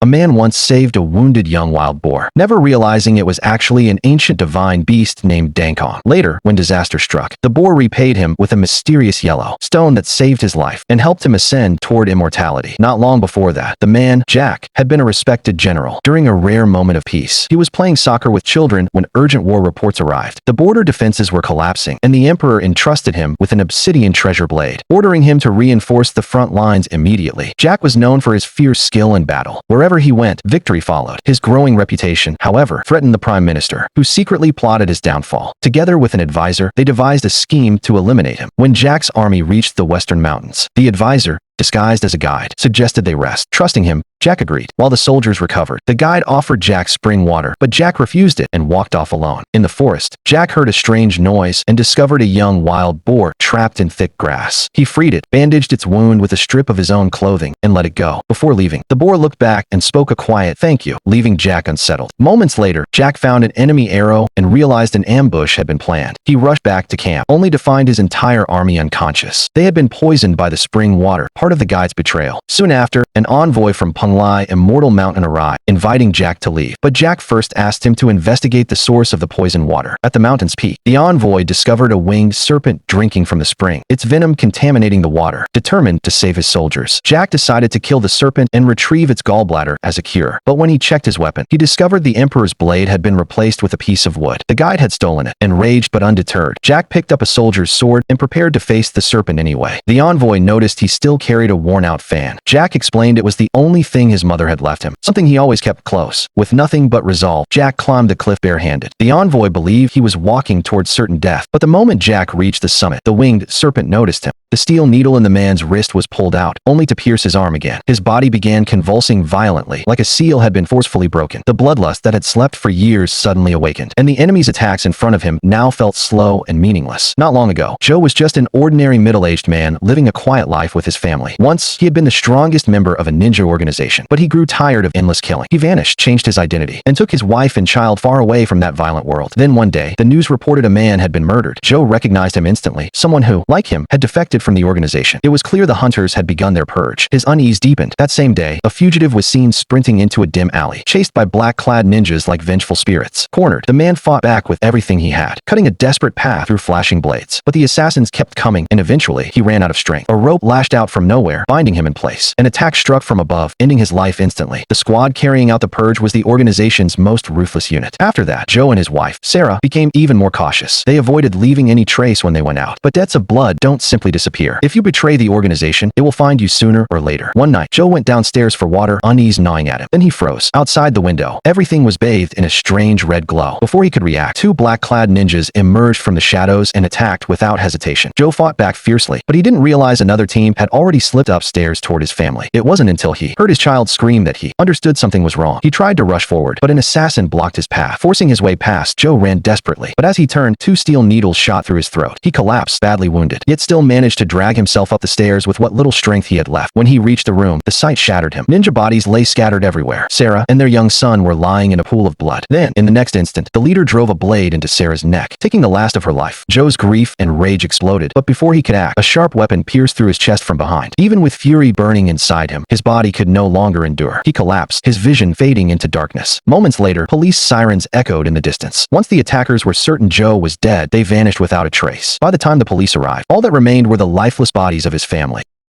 man once saved a wounded young wild boar, never realizing it was actually an ancient divine beast named Dankong. Later, when disaster struck, the boar repaid him with a mysterious yellow stone that saved his life and helped him ascend toward immortality. Not long before that, the man, Jack, had been a respected general. During a rare moment of peace, he was playing soccer with children when urgent war reports arrived. The border defenses were collapsing, and the emperor entrusted him with an obsidian treasure blade, ordering him to reinforce the front lines immediately. Jack was known for his fierce skill in battle. Wherever he went, victory followed. His growing reputation, however, threatened the prime minister, who secretly plotted his downfall. Together with an advisor, they devised a scheme to eliminate him. When Jack's army reached the western mountains, the advisor, disguised as a guide, suggested they rest. Trusting him, Jack agreed. While the soldiers recovered, the guide offered Jack spring water, but Jack refused it and walked off alone. In the forest, Jack heard a strange noise and discovered a young wild boar trapped in thick grass. He freed it, bandaged its wound with a strip of his own clothing, and let it go. Before leaving, the boar looked back and spoke a quiet thank you, leaving Jack unsettled. Moments later, Jack found an enemy arrow and realized an ambush had been planned. He rushed back to camp, only to find his entire army unconscious. They had been poisoned by the spring water, part of the guide's betrayal. Soon after, an envoy from Penglai Immortal Mountain arrived, inviting Jack to leave. But Jack first asked him to investigate the source of the poison water. At the mountain's peak, the envoy discovered a winged serpent drinking from the spring, its venom contaminating the water. Determined to save his soldiers, Jack decided to kill the serpent and retrieve its gallbladder as a cure. But when he checked his weapon, he discovered the emperor's blade had been replaced with a piece of wood. The guide had stolen it. Enraged but undeterred, Jack picked up a soldier's sword and prepared to face the serpent anyway. The envoy noticed he still carried a worn-out fan. Jack explained it was the only thing his mother had left him, something he always kept close. With nothing but resolve, Jack climbed the cliff barehanded. The envoy believed he was walking towards certain death, but the moment Jack reached the summit, the winged serpent noticed him. The steel needle in the man's wrist was pulled out, only to pierce his arm again. His body began convulsing violently, like a seal had been forcefully broken. The bloodlust that had slept for years suddenly awakened, and the enemy's attacks in front of him now felt slow and meaningless. Not long ago, Joe was just an ordinary middle-aged man living a quiet life with his family. Once, he had been the strongest member of a ninja organization, but he grew tired of endless killing. He vanished, changed his identity, and took his wife and child far away from that violent world. Then one day, the news reported a man had been murdered. Joe recognized him instantly, someone who, like him, had defected from the organization. It was clear the hunters had begun their purge. His unease deepened. That same day, a fugitive was seen sprinting into a dim alley, chased by black-clad ninjas like vengeful spirits. Cornered, the man fought back with everything he had, cutting a desperate path through flashing blades. But the assassins kept coming, and eventually, he ran out of strength. A rope lashed out from nowhere, binding him in place. An attack struck from above, ending his life instantly. The squad carrying out the purge was the organization's most ruthless unit. After that, Joe and his wife, Sarah, became even more cautious. They avoided leaving any trace when they went out. But debts of blood don't simply disappear. If you betray the organization, it will find you sooner or later. One night, Joe went downstairs for water, unease gnawing at him. Then he froze. Outside the window, everything was bathed in a strange red glow. Before he could react, two black-clad ninjas emerged from the shadows and attacked without hesitation. Joe fought back fiercely, but he didn't realize another team had already slipped upstairs toward his family. It wasn't until he heard his child scream that he understood something was wrong. He tried to rush forward, but an assassin blocked his path. Forcing his way past, Joe ran desperately. But as he turned, two steel needles shot through his throat. He collapsed, badly wounded, yet still managed to drag himself up the stairs with what little strength he had left. When he reached the room, the sight shattered him. Ninja bodies lay scattered everywhere. Sarah and their young son were lying in a pool of blood. Then, in the next instant, the leader drove a blade into Sarah's neck, taking the last of her life. Joe's grief and rage exploded, but before he could act, a sharp weapon pierced through his chest from behind. Even with fury burning inside him, his body could no longer endure. He collapsed, his vision fading into darkness. Moments later, police sirens echoed in the distance. Once the attackers were certain Joe was dead, they vanished without a trace. By the time the police arrived, all that remained were the lifeless bodies of his family.